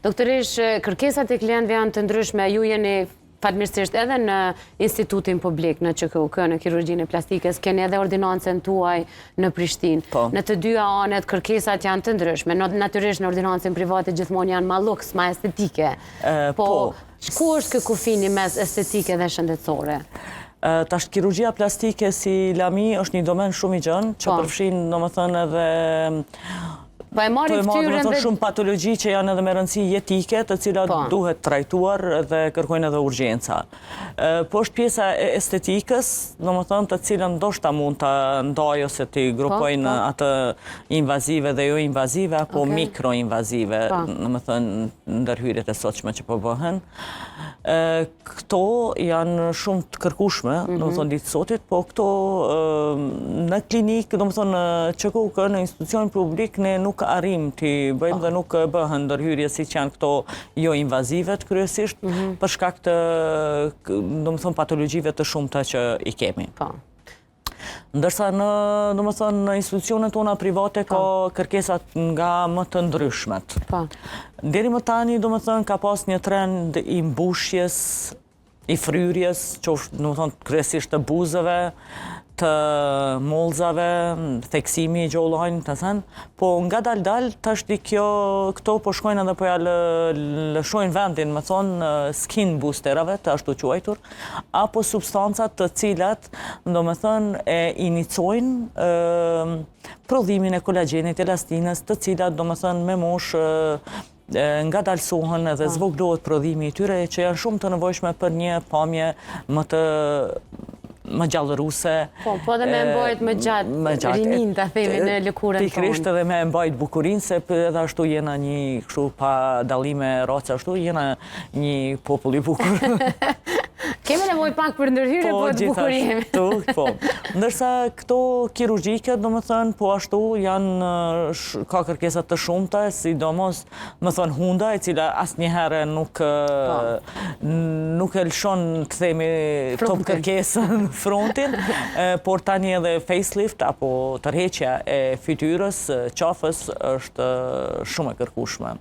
Doktorish, kërkesat e klientëve janë të ndryshme, ju jeni fatmirësisht edhe në institutin publik në ÇKUK, në kirurgjinë e plastikës, keni edhe ordinancën tuaj në Prishtinë. Në të dyja anet kërkesat janë të ndryshme. Natyrisht në ordinancën private gjithmonë janë ma luks, ma estetike. Po, ku është kë kufini mes estetike dhe shëndetësore? Tash kirurgjia plastike si lami është një domen shumë i gjënë, që përfshin domethënë edhe të marrë shumë patologji që janë edhe me rëndësi jetike, të cilat duhet trajtuar dhe kërkojnë edhe urgjenca. Po është pjesa e estetikës, domethënë të cilën ndoshta mund të ndaj ose të grupojnë atë invazive dhe jo invazive, apo mikroinvazive, domethënë ndërhyrjet e sotshme që po bëhen. Këto janë shumë të kërkueshme, domethënë ditë sotit, po këto në klinikë, domethënë në ÇKUK, në institucion publik, ne nuk arrim të bëjmë dhe nuk bëhen ndërhyrje si që janë këto jo invazivet kryesisht, për shkak të domethënë patologjive të shumta që i kemi. Ndërsa në institucionet tona private ka kërkesat nga më të ndryshmet. Deri më tani domethënë ka pas një trend i mbushjes, i fryrjes, që është domethënë kryesisht të buzëve, të mollzave, theksimi i gjollojnë, të thënë, po nga dal tash këto po shkojnë edhe po ja lëshojnë vendin, më thonë, skin boosterave, të ashtu quajtur, apo substancat të cilat, do më thënë, e inicojnë prodhimin e kolagjenit, elastinës, të cilat, do më thënë, me mosh nga dalsohen edhe zvoglohet prodhimi i tyre, që janë shumë të nevojshme për një pamje më gjallëruse. Po dhe me mbajt më gjatë, rinin të themi në lëkurën tonë. Pikrisht edhe me mbajt bukurin, se edhe ashtu jena një kështu pa dalime race, ashtu jena një popull i bukur. Kemi nevoj pak për ndërhyrje, po të bukurimi. Po, ndërsa këto kirurgjike, do më thënë, po ashtu janë, ka kërkesat të shumta, sidomos, më thënë, hunda, e cila asë njëherë nuk e lëshon, të themi, top kërkesën frontin, por tani edhe facelift, apo tërheqja e fytyrës, qafës, është shumë e kërkueshme.